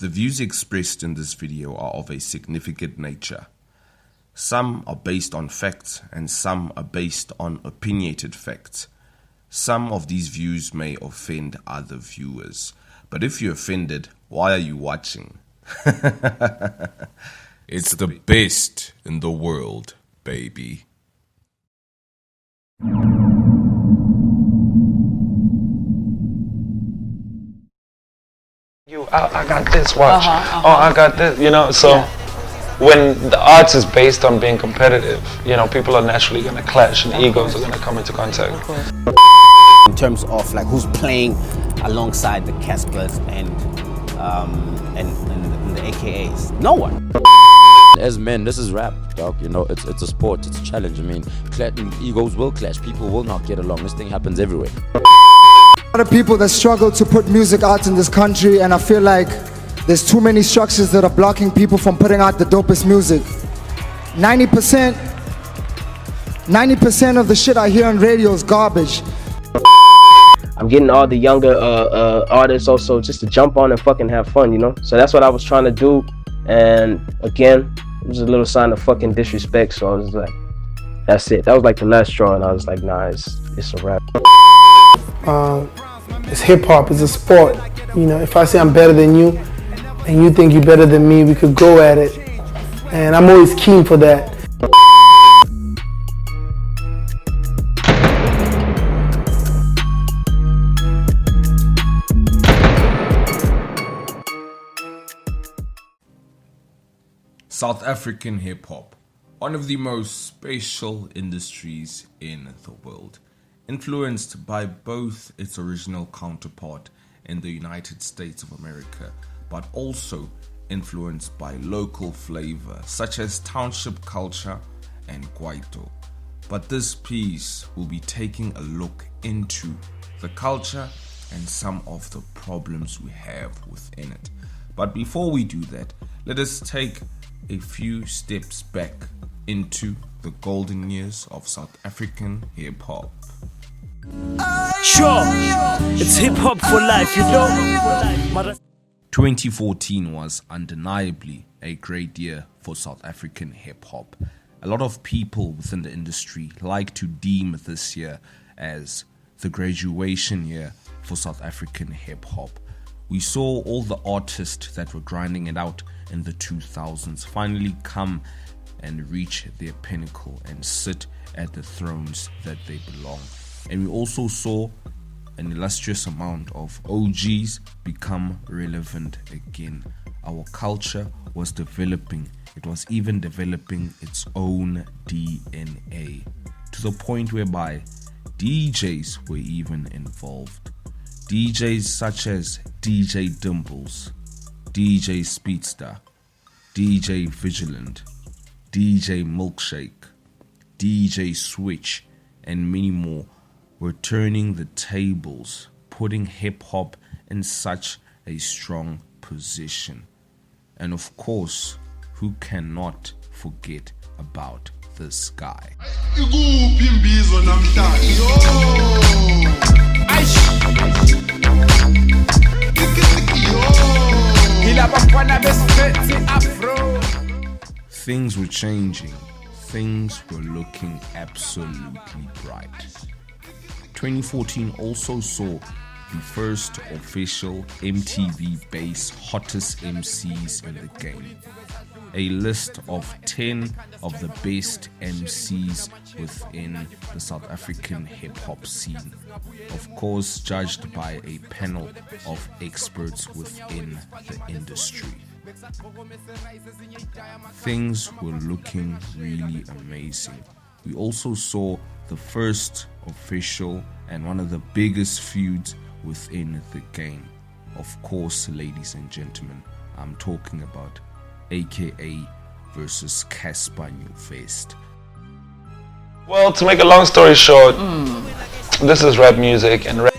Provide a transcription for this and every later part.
The views expressed in this video are of a significant nature. Some are based on facts and some are based on opinionated facts. Some of these views may offend other viewers. But if you're offended, why are you watching? It's the best in the world, baby. I got this, watch. Oh, I got this, so when the arts is based on being competitive, people are naturally going to clash and egos are going to come into contact. In terms of like who's playing alongside the Caspers and the AKAs, no one. As men, this is rap, dog. It's a sport, it's a challenge. I mean, egos will clash, people will not get along. This thing happens everywhere. A lot of people that struggle to put music out in this country, and I feel like there's too many structures that are blocking people from putting out the dopest music. 90% of the shit I hear on radio is garbage. I'm getting all the younger artists also just to jump on and fucking have fun, So that's what I was trying to do. And again, it was a little sign of fucking disrespect. So I was like, that's it. That was like the last straw, and I was like, nah, it's a wrap. It's hip hop, it's a sport. If I say I'm better than you and you think you're better than me, we could go at it. And I'm always keen for that. South African hip-hop, one of the most special industries in the world, influenced by both its original counterpart in the United States of America, but also influenced by local flavor such as township culture and Kwaito. But this piece will be taking a look into the culture and some of the problems we have within it. But before we do that, let us take a few steps back into the golden years of South African hip-hop. Sure, it's hip-hop for life, 2014 was undeniably a great year for South African hip-hop. A lot of people within the industry like to deem this year as the graduation year for South African hip-hop. We saw all the artists that were grinding it out in the 2000s finally come and reach their pinnacle and sit at the thrones that they belong. And we also saw an illustrious amount of OGs become relevant again. Our culture was developing. It was even developing its own DNA, to the point whereby DJs were even involved. DJs such as DJ Dimples, DJ Speedster, DJ Vigilant, DJ Milkshake, DJ Switch, and many more were turning the tables, putting hip-hop in such a strong position. And of course, who cannot forget about this guy? Things were changing. Things were looking absolutely bright. 2014 also saw the first official MTV-based hottest MCs in the game. A list of 10 of the best MCs within the South African hip-hop scene. Of course, judged by a panel of experts within the industry. Things were looking really amazing. We also saw the first official and one of the biggest feuds within the game. Of course, ladies and gentlemen, I'm talking about AKA versus Casper Newfest. Well, to make a long story short, this is rap music, and rap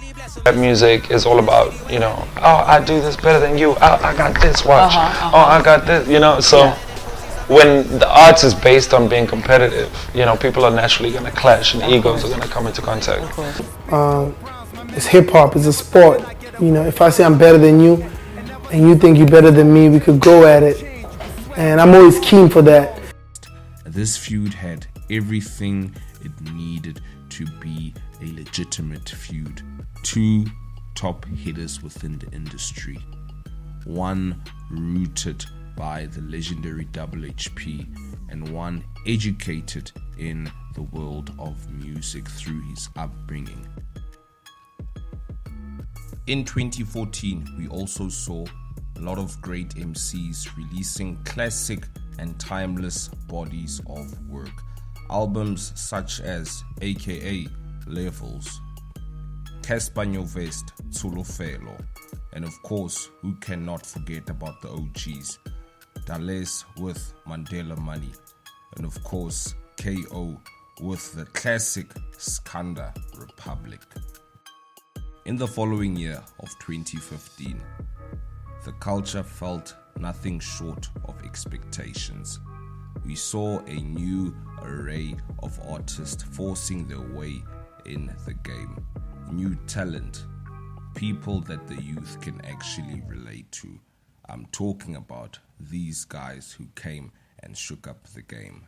music is all about, oh, I do this better than you, I got this, watch. Oh, I got this, so when the arts is based on being competitive, people are naturally going to clash and egos are going to come into contact. It's hip hop, it's a sport. If I say I'm better than you and you think you're better than me, we could go at it. And I'm always keen for that. This feud had everything it needed to be a legitimate feud. Two top hitters within the industry. One rooted by the legendary Double HP, and one educated in the world of music through his upbringing. In 2014, we also saw a lot of great MCs releasing classic and timeless bodies of work. Albums such as AKA Levels, Casper Nyovest, Tsolofelo, and of course, who cannot forget about the OGs, Dales with Mandela Money, and of course, KO with the classic Skanda Republic. In the following year of 2015, the culture felt nothing short of expectations. We saw a new array of artists forcing their way in the game. New talent, people that the youth can actually relate to. I'm talking about these guys who came and shook up the game.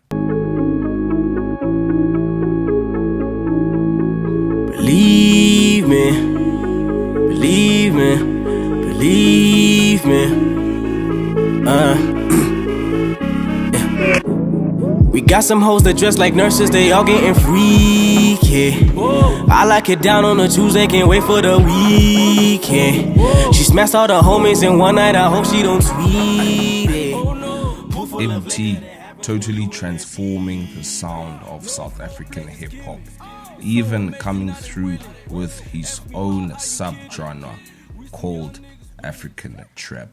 Believe me, believe me, believe me. We got some hoes that dress like nurses, they all getting freaky. I like it down on a Tuesday, can't wait for the weekend. She smashed all the homies in one night, I hope she don't tweet it. MT totally transforming the sound of South African hip-hop, even coming through with his own sub-genre called African Trap.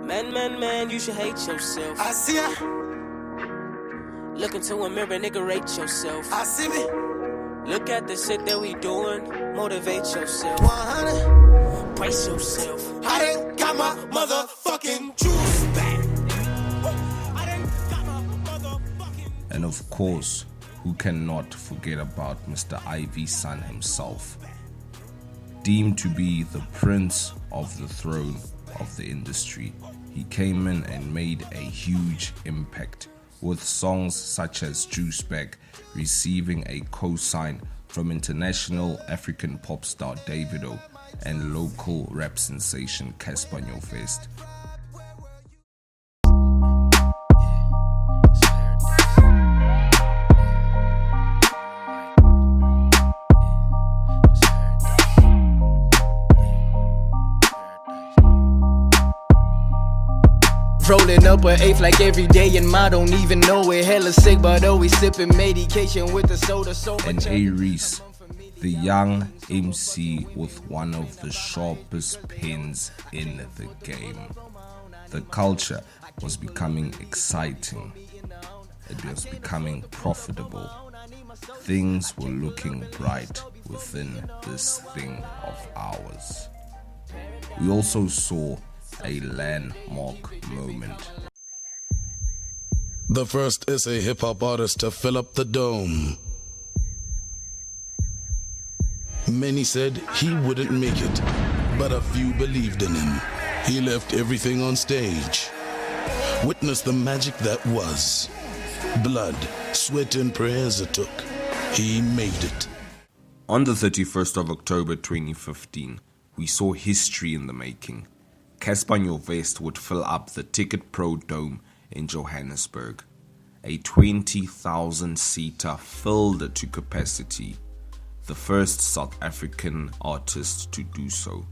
Man, you should hate yourself. I see ya. Look into a mirror, nigga, rate yourself. I see me. Look at the shit that we doing, motivate yourself. 100. Brace yourself. I done got my motherfucking juice back. And of course, who cannot forget about Mr. Ivy Son himself, deemed to be the prince of the throne of the industry. He came in and made a huge impact with songs such as Juice Back receiving a co-sign from international African pop star Davido and local rap sensation Casper Nyovest. Rolling up an eighth like every day and I don't even know it. Hella sick but always sipping medication with the soda. And A-Reese, the young MC with one of the sharpest pens in the game. The culture was becoming exciting. It was becoming profitable. Things were looking bright within this thing of ours. We also saw a landmark moment. The first SA hip-hop artist to fill up the dome. Many said he wouldn't make it, but a few believed in him. He left everything on stage. Witness the magic that was. Blood, sweat and prayers it took. He made it. On the 31st of October 2015, we saw history in the making. Casper Nyovest would fill up the Ticket Pro Dome in Johannesburg. A 20,000-seater filled to capacity. The first South African artist to do so.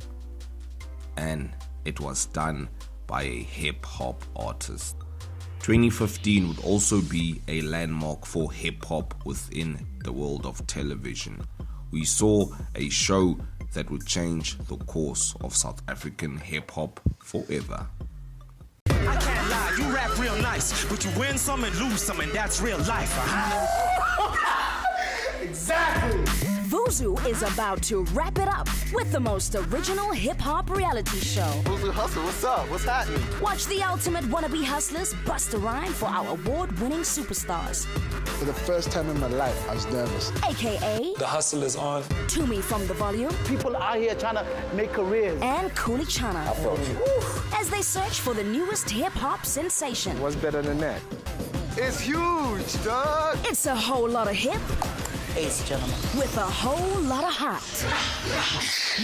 And it was done by a hip-hop artist. 2015 would also be a landmark for hip-hop within the world of television. We saw a show that would change the course of South African hip-hop forever. I can't lie, you rap real nice, but you win some and lose some, and that's real life. Exactly. Vuzu is about to wrap it up with the most original hip-hop reality show. Vuzu Hustle, what's up? What's happening? Watch the ultimate wannabe hustlers bust a rhyme for our award-winning superstars. For the first time in my life, I was nervous. AKA The Hustle is on. Toomey from The Volume. People out here trying to make careers. And Cooley Chana. As they search for the newest hip-hop sensation. What's better than that? It's huge, dog. It's a whole lot of hip. Ladies and gentlemen. With a whole lot of heart.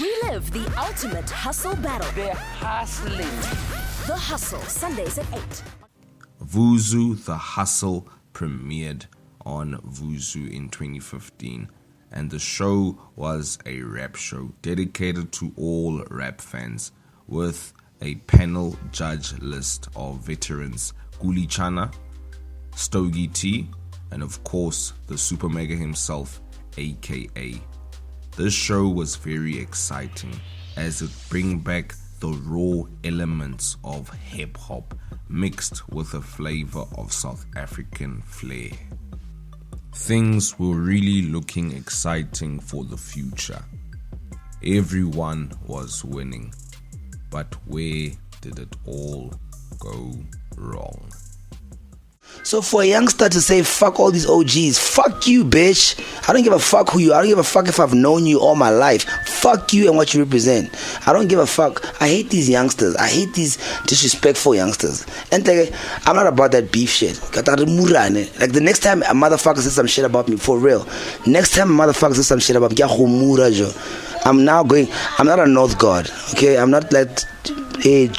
Relive the ultimate hustle battle. They're hustling. The Hustle, Sundays at 8. Vuzu The Hustle premiered on Vuzu in 2015, and the show was a rap show dedicated to all rap fans, with a panel judge list of veterans: Cooley Chana, Stogie T, and of course the Super Mega himself, AKA. This show was very exciting as it bring back the raw elements of hip hop mixed with a flavor of South African flair. Things were really looking exciting for the future. Everyone was winning, but where did it all go wrong? So for a youngster to say fuck all these OGs, fuck you, bitch. I don't give a fuck who you are. I don't give a fuck if I've known you all my life. Fuck you and what you represent. I don't give a fuck. I hate these youngsters. I hate these disrespectful youngsters. And I'm not about that beef shit. Like the next time a motherfucker says some shit about me, for real. Next time a motherfucker says some shit about me, I'm not a North God. Okay, I'm not like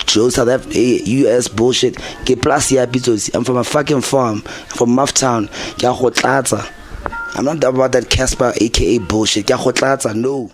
Joe South Africa, US bullshit. I'm from a fucking farm, from Mufftown. I'm not about that Casper aka bullshit. No.